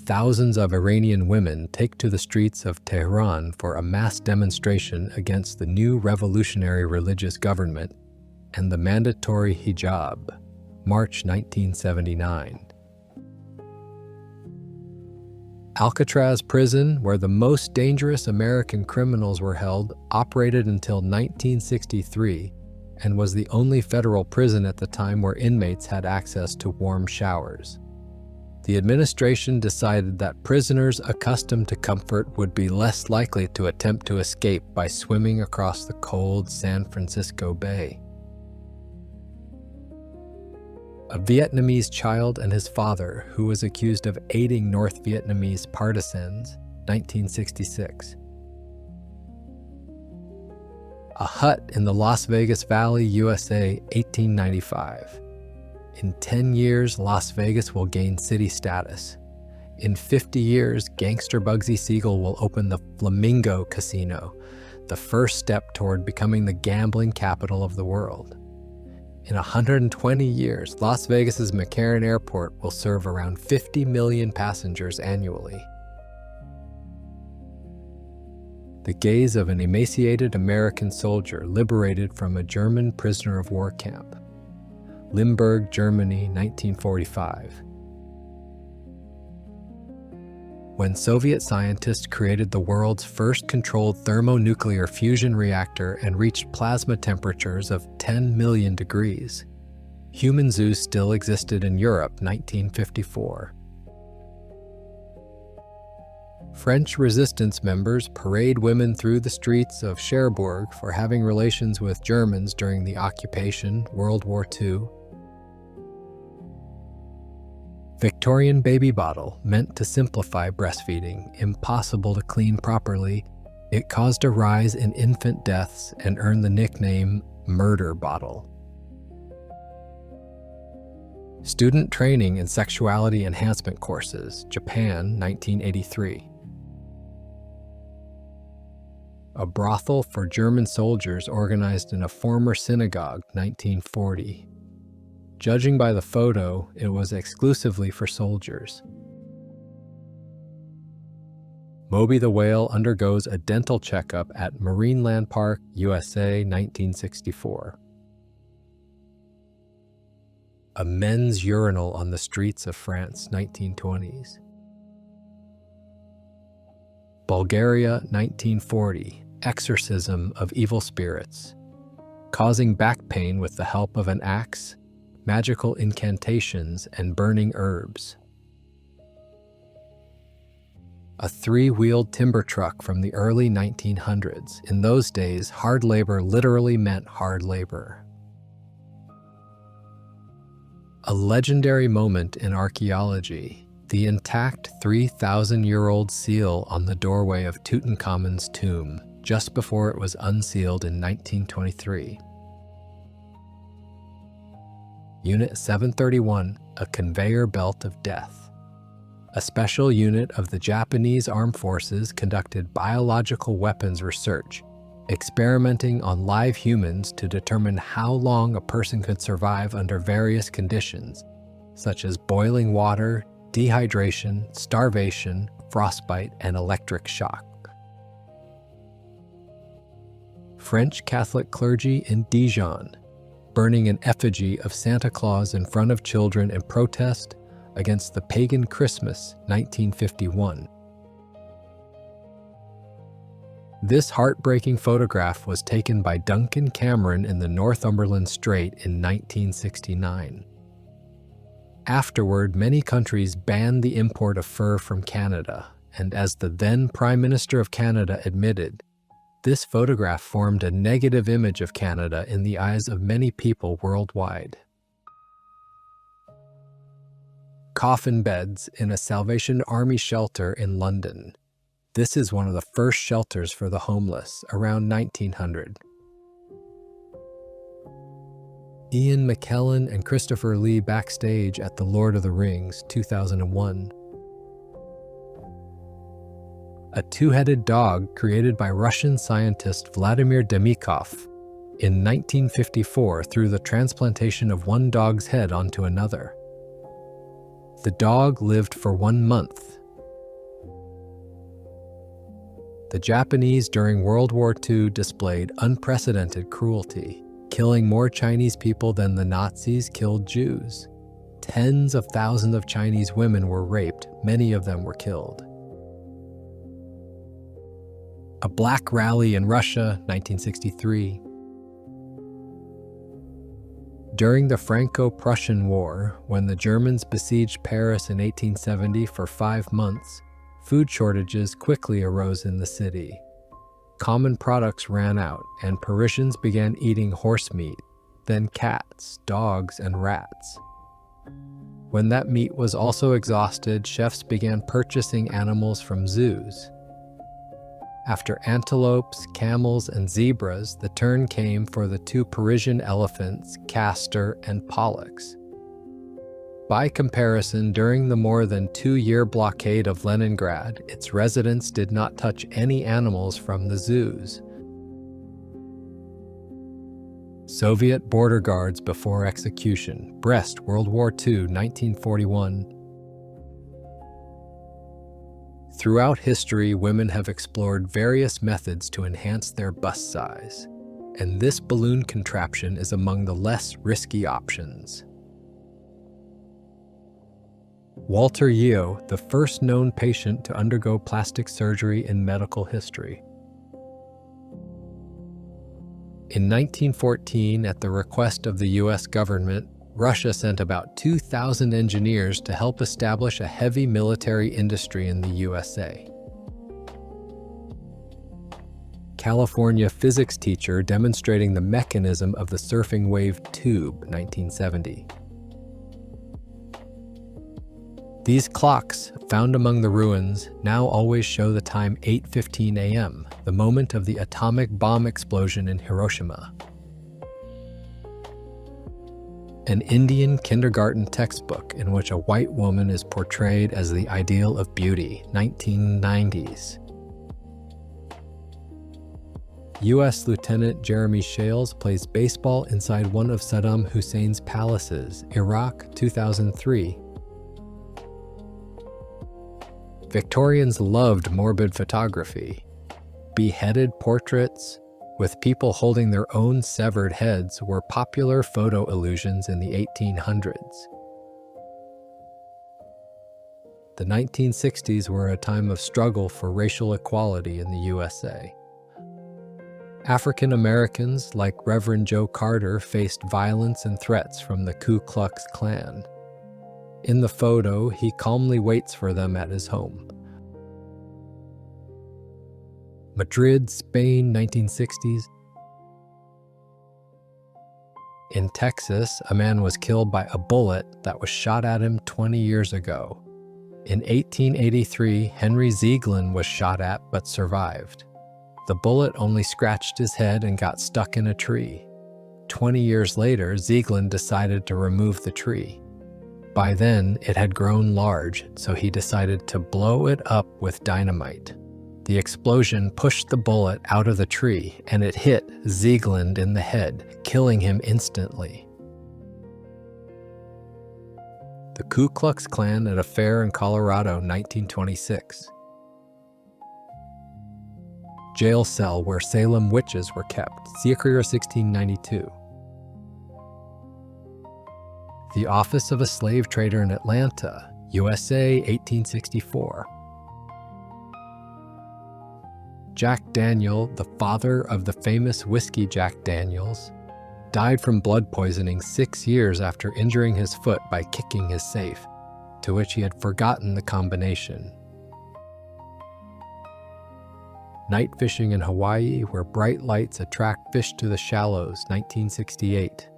thousands of Iranian women take to the streets of Tehran for a mass demonstration against the new revolutionary religious government and the mandatory hijab, March 1979. Alcatraz prison, where the most dangerous American criminals were held, operated until 1963 and was the only federal prison at the time where inmates had access to warm showers. The administration decided that prisoners accustomed to comfort would be less likely to attempt to escape by swimming across the cold San Francisco Bay. A Vietnamese child and his father, who was accused of aiding North Vietnamese partisans, 1966. A hut in the Las Vegas Valley, USA, 1895. In 10 years, Las Vegas will gain city status. In 50 years, gangster Bugsy Siegel will open the Flamingo Casino, the first step toward becoming the gambling capital of the world. In 120 years, Las Vegas's McCarran Airport will serve around 50 million passengers annually. The gaze of an emaciated American soldier liberated from a German prisoner of war camp. Limburg, Germany, 1945. When Soviet scientists created the world's first controlled thermonuclear fusion reactor and reached plasma temperatures of 10 million degrees, human zoos still existed in Europe, 1954. French resistance members parade women through the streets of Cherbourg for having relations with Germans during the occupation, World War II. Victorian baby bottle, meant to simplify breastfeeding, impossible to clean properly, it caused a rise in infant deaths and earned the nickname murder bottle. Student training in sexuality enhancement courses, Japan, 1983. A brothel for German soldiers organized in a former synagogue, 1940. Judging by the photo, it was exclusively for soldiers. Moby the whale undergoes a dental checkup at Marineland Park, USA, 1964. A men's urinal on the streets of France, 1920s. Bulgaria, 1940. Exorcism of evil spirits. Causing back pain with the help of an axe, magical incantations, and burning herbs. A three-wheeled timber truck from the early 1900s. In those days, hard labor literally meant hard labor. A legendary moment in archaeology, the intact 3,000-year-old seal on the doorway of Tutankhamun's tomb, just before it was unsealed in 1923. Unit 731, a conveyor belt of death. A special unit of the Japanese Armed Forces conducted biological weapons research, experimenting on live humans to determine how long a person could survive under various conditions, such as boiling water, dehydration, starvation, frostbite, and electric shock. French Catholic clergy in Dijon, burning an effigy of Santa Claus in front of children in protest against the pagan Christmas, 1951. This heartbreaking photograph was taken by Duncan Cameron in the Northumberland Strait in 1969. Afterward, many countries banned the import of fur from Canada, and as the then Prime Minister of Canada admitted, this photograph formed a negative image of Canada in the eyes of many people worldwide. Coffin beds in a Salvation Army shelter in London. This is one of the first shelters for the homeless, around 1900. Ian McKellen and Christopher Lee backstage at The Lord of the Rings, 2001. A two-headed dog created by Russian scientist Vladimir Demikov in 1954 through the transplantation of one dog's head onto another. The dog lived for 1 month, The Japanese during World War II displayed unprecedented cruelty, killing more Chinese people than the Nazis killed Jews. Tens of thousands of Chinese women were raped, many of them were killed. A Black Rally in Russia, 1963. During the Franco-Prussian War, when the Germans besieged Paris in 1870 for 5 months, food shortages quickly arose in the city. Common products ran out, and Parisians began eating horse meat, then cats, dogs, and rats. When that meat was also exhausted, chefs began purchasing animals from zoos. After antelopes, camels, and zebras, the turn came for the 2 Parisian elephants, Castor and Pollux. By comparison, during the more than 2-year blockade of Leningrad, its residents did not touch any animals from the zoos. Soviet border guards before execution, Brest, World War II, 1941. Throughout history, women have explored various methods to enhance their bust size, and this balloon contraption is among the less risky options. Walter Yeo, the first known patient to undergo plastic surgery in medical history. In 1914, at the request of the U.S. government, Russia sent about 2,000 engineers to help establish a heavy military industry in the USA. California physics teacher demonstrating the mechanism of the surfing wave tube, 1970. These clocks, found among the ruins, now always show the time 8:15 a.m., the moment of the atomic bomb explosion in Hiroshima. An Indian kindergarten textbook in which a white woman is portrayed as the ideal of beauty, 1990s. U.S. Lieutenant Jeremy Shales plays baseball inside one of Saddam Hussein's palaces, Iraq, 2003. Victorians loved morbid photography. Beheaded portraits, with people holding their own severed heads, were popular photo illusions in the 1800s. The 1960s were a time of struggle for racial equality in the USA. African Americans like Reverend Joe Carter faced violence and threats from the Ku Klux Klan. In the photo, he calmly waits for them at his home. Madrid, Spain, 1960s. In Texas, a man was killed by a bullet that was shot at him 20 years ago. In 1883, Henry Zieglin was shot at but survived. The bullet only scratched his head and got stuck in a tree. 20 years later, Zieglin decided to remove the tree. By then, it had grown large, so he decided to blow it up with dynamite. The explosion pushed the bullet out of the tree, and it hit Zieglin in the head, killing him instantly. The Ku Klux Klan at a fair in Colorado, 1926. Jail cell where Salem witches were kept, Circa 1692. The office of a slave trader in Atlanta, USA, 1864. Jack Daniel, the father of the famous whiskey Jack Daniels, died from blood poisoning 6 years after injuring his foot by kicking his safe, to which he had forgotten the combination. Night fishing in Hawaii, where bright lights attract fish to the shallows, 1968.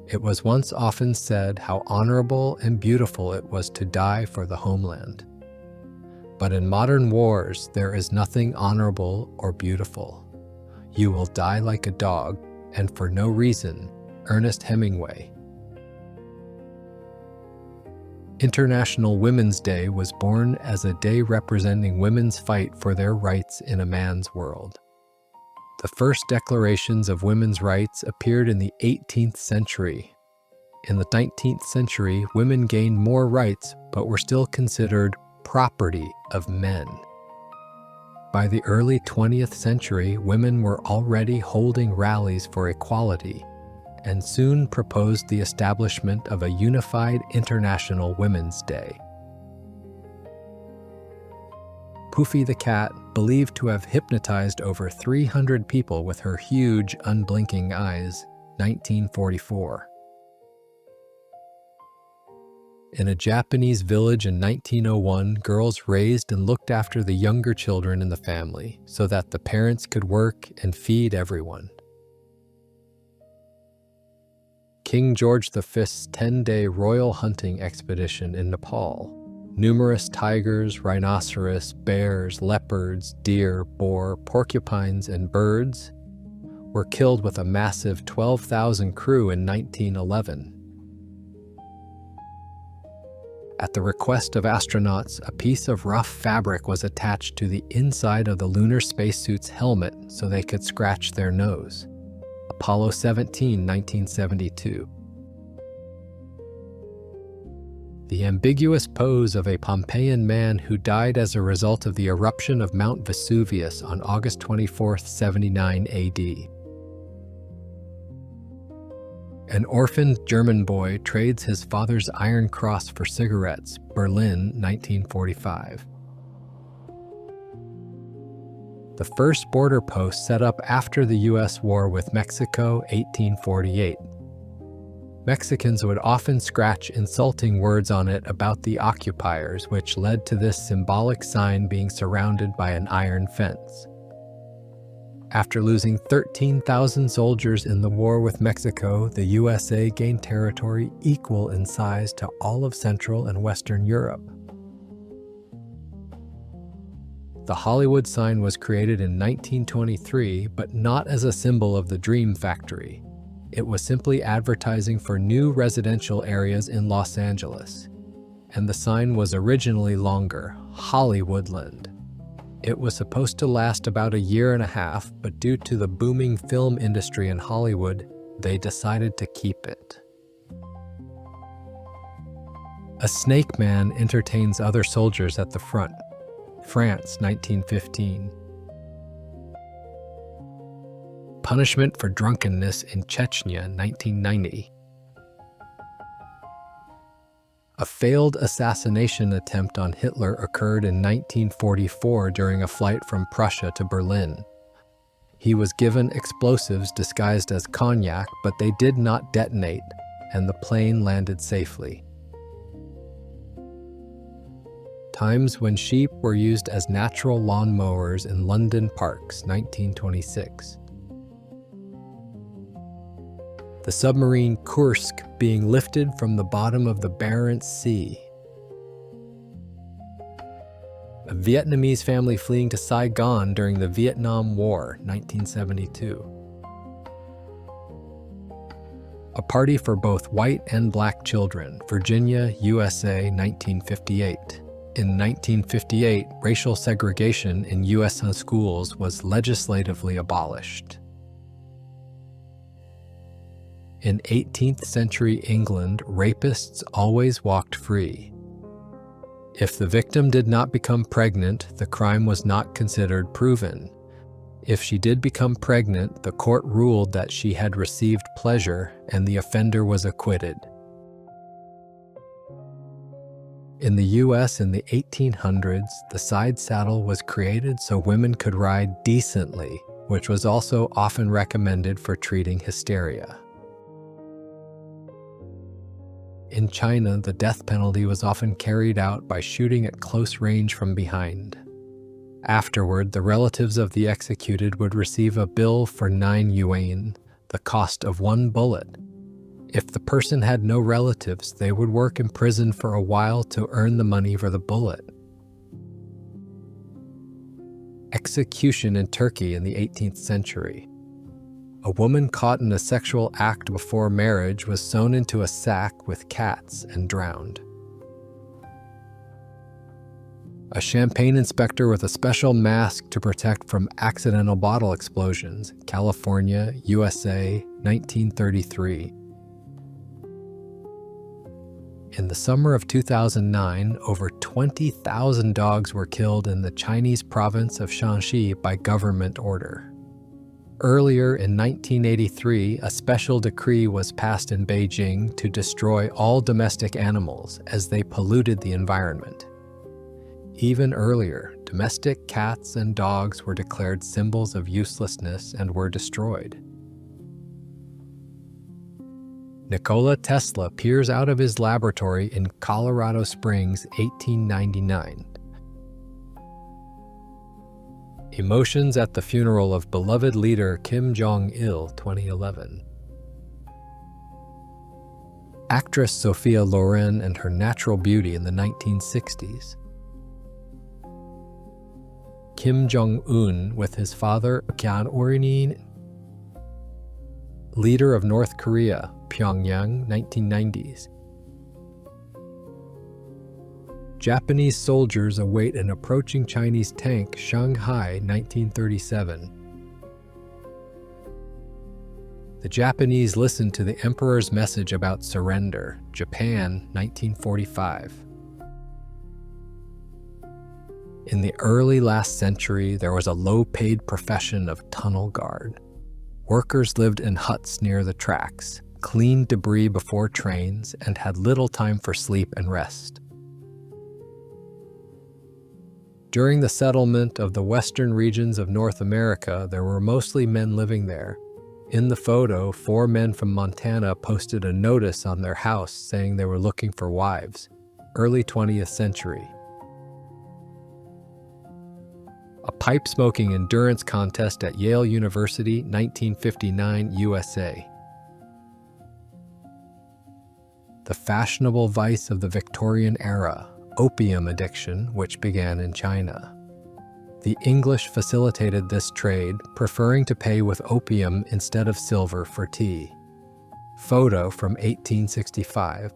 It was once often said how honorable and beautiful it was to die for the homeland. But in modern wars, there is nothing honorable or beautiful. You will die like a dog, and for no reason. Ernest Hemingway. International Women's Day was born as a day representing women's fight for their rights in a man's world. The first declarations of women's rights appeared in the 18th century. In the 19th century, women gained more rights but were still considered property of men. By the early 20th century, women were already holding rallies for equality and soon proposed the establishment of a unified International Women's Day. Poofy the cat, believed to have hypnotized over 300 people with her huge, unblinking eyes, 1944. In a Japanese village in 1901, girls raised and looked after the younger children in the family so that the parents could work and feed everyone. King George V's 10-day royal hunting expedition in Nepal. Numerous tigers, rhinoceros, bears, leopards, deer, boar, porcupines, and birds were killed with a massive 12,000 crew in 1911. At the request of astronauts, a piece of rough fabric was attached to the inside of the lunar spacesuit's helmet so they could scratch their nose. Apollo 17, 1972. The ambiguous pose of a Pompeian man who died as a result of the eruption of Mount Vesuvius on August 24, 79 AD. An orphaned German boy trades his father's Iron Cross for cigarettes, Berlin, 1945. The first border post set up after the U.S. war with Mexico, 1848. Mexicans would often scratch insulting words on it about the occupiers, which led to this symbolic sign being surrounded by an iron fence. After losing 13,000 soldiers in the war with Mexico, the USA gained territory equal in size to all of Central and Western Europe. The Hollywood sign was created in 1923, but not as a symbol of the Dream Factory. It was simply advertising for new residential areas in Los Angeles, and the sign was originally longer, Hollywoodland. It was supposed to last about a year and a half, but due to the booming film industry in Hollywood, they decided to keep it. A snake man entertains other soldiers at the front. France, 1915. Punishment for drunkenness in Chechnya, 1990. A failed assassination attempt on Hitler occurred in 1944 during a flight from Prussia to Berlin. He was given explosives disguised as cognac, but they did not detonate, and the plane landed safely. Times when sheep were used as natural lawn mowers in London parks, 1926. The submarine Kursk being lifted from the bottom of the Barents Sea. A Vietnamese family fleeing to Saigon during the Vietnam War, 1972. A party for both white and black children, Virginia, USA, 1958. In 1958, racial segregation in U.S. schools was legislatively abolished. In 18th century England, rapists always walked free. If the victim did not become pregnant, the crime was not considered proven. If she did become pregnant, the court ruled that she had received pleasure and the offender was acquitted. In the U.S. in the 1800s, the side saddle was created so women could ride decently, which was also often recommended for treating hysteria. In China, the death penalty was often carried out by shooting at close range from behind. Afterward, the relatives of the executed would receive a bill for 9 yuan, the cost of 1 bullet. If the person had no relatives, they would work in prison for a while to earn the money for the bullet. Execution in Turkey in the 18th century. A woman caught in a sexual act before marriage was sewn into a sack with cats and drowned. A champagne inspector with a special mask to protect from accidental bottle explosions, California, USA, 1933. In the summer of 2009, over 20,000 dogs were killed in the Chinese province of Shanxi by government order. Earlier in 1983, a special decree was passed in Beijing to destroy all domestic animals as they polluted the environment. Even earlier, domestic cats and dogs were declared symbols of uselessness and were destroyed. Nikola Tesla peers out of his laboratory in Colorado Springs, 1899. Emotions at the funeral of beloved leader Kim Jong-il, 2011. Actress Sophia Loren and her natural beauty in the 1960s. Kim Jong-un with his father, Kim Il-sung, leader of North Korea, Pyongyang, 1990s. Japanese soldiers await an approaching Chinese tank, Shanghai, 1937. The Japanese listened to the emperor's message about surrender, Japan, 1945. In the early last century, there was a low-paid profession of tunnel guard. Workers lived in huts near the tracks, cleaned debris before trains, and had little time for sleep and rest. During the settlement of the western regions of North America, there were mostly men living there. In the photo, 4 men from Montana posted a notice on their house saying they were looking for wives. Early 20th century. A pipe-smoking endurance contest at Yale University, 1959, USA. The fashionable vice of the Victorian era, opium addiction, which began in China. The English facilitated this trade, preferring to pay with opium instead of silver for tea. Photo from 1865.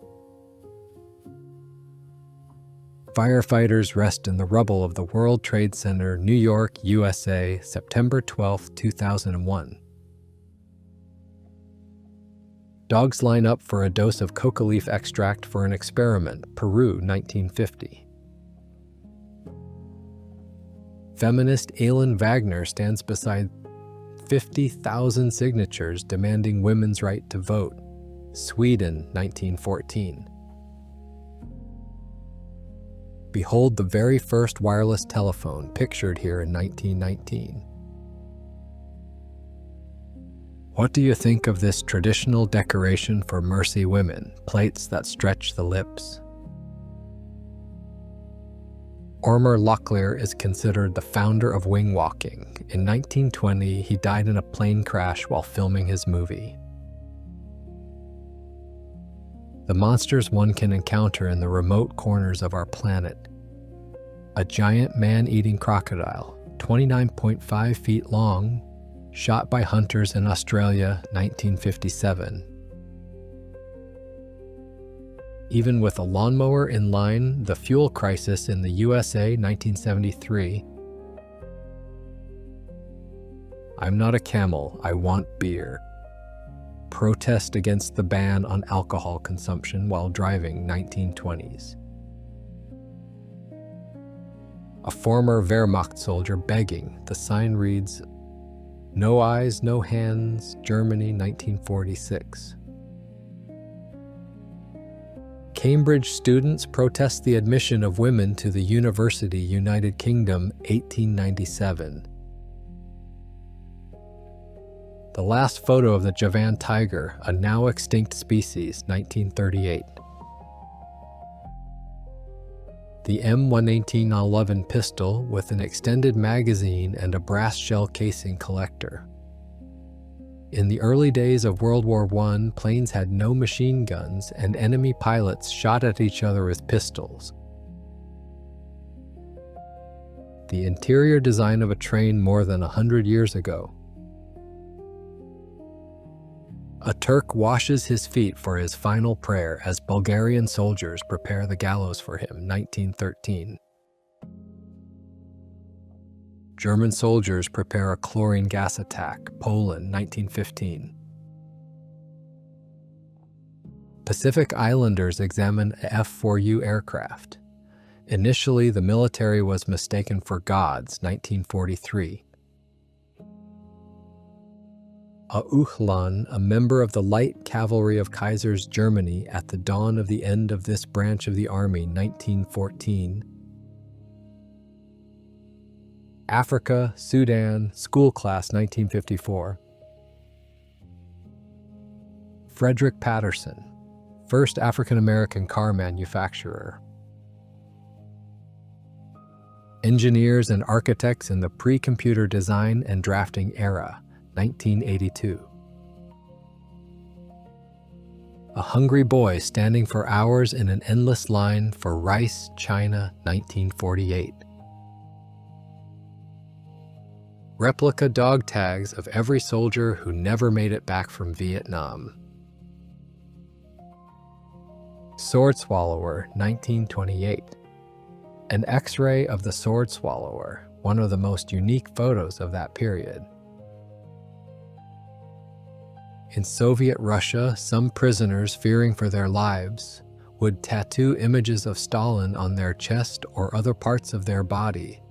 Firefighters rest in the rubble of the World Trade Center, New York, USA, September 12, 2001. Dogs line up for a dose of coca leaf extract for an experiment, Peru, 1950. Feminist Aileen Wagner stands beside 50,000 signatures demanding women's right to vote, Sweden, 1914. Behold the very first wireless telephone, pictured here in 1919. What do you think of this traditional decoration for Mersey women, plates that stretch the lips? Ormer Locklear is considered the founder of wing walking. In 1920, he died in a plane crash while filming his movie. The monsters one can encounter in the remote corners of our planet. A giant man-eating crocodile, 29.5 feet long, shot by hunters in Australia, 1957. Even with a lawnmower in line, the fuel crisis in the USA, 1973. I'm not a camel, I want beer. Protest against the ban on alcohol consumption while driving, 1920s. A former Wehrmacht soldier begging. The sign reads, "No eyes, no hands, Germany, 1946. Cambridge students protest the admission of women to the University, United Kingdom, 1897. The last photo of the Javan tiger, a now extinct species, 1938. The M11811 pistol with an extended magazine and a brass shell casing collector. In the early days of World War I, planes had no machine guns and enemy pilots shot at each other with pistols. The interior design of a train more than 100 years ago. A Turk washes his feet for his final prayer as Bulgarian soldiers prepare the gallows for him, 1913. German soldiers prepare a chlorine gas attack, Poland, 1915. Pacific Islanders examined a F-4U aircraft. Initially, the military was mistaken for gods, 1943. Uhlan, a member of the light cavalry of Kaiser's Germany at the dawn of the end of this branch of the army, 1914. Africa, Sudan, school class, 1954. Frederick Patterson, first African-American car manufacturer. Engineers and architects in the pre-computer design and drafting era, 1982. A hungry boy standing for hours in an endless line for rice, China, 1948. Replica dog tags of every soldier who never made it back from Vietnam. Sword Swallower, 1928. An X-ray of the sword swallower, one of the most unique photos of that period. In Soviet Russia, some prisoners, fearing for their lives, would tattoo images of Stalin on their chest or other parts of their body,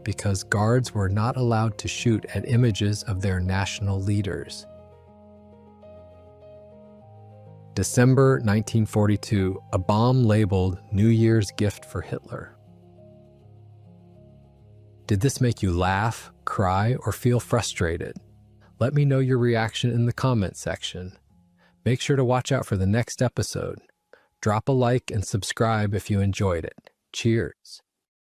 because guards were not allowed to shoot at images of their national leaders. December 1942, a bomb labeled New Year's gift for Hitler. Did this make you laugh, cry, or feel frustrated? Let me know your reaction in the comment section. Make sure to watch out for the next episode. Drop a like and subscribe if you enjoyed it. Cheers.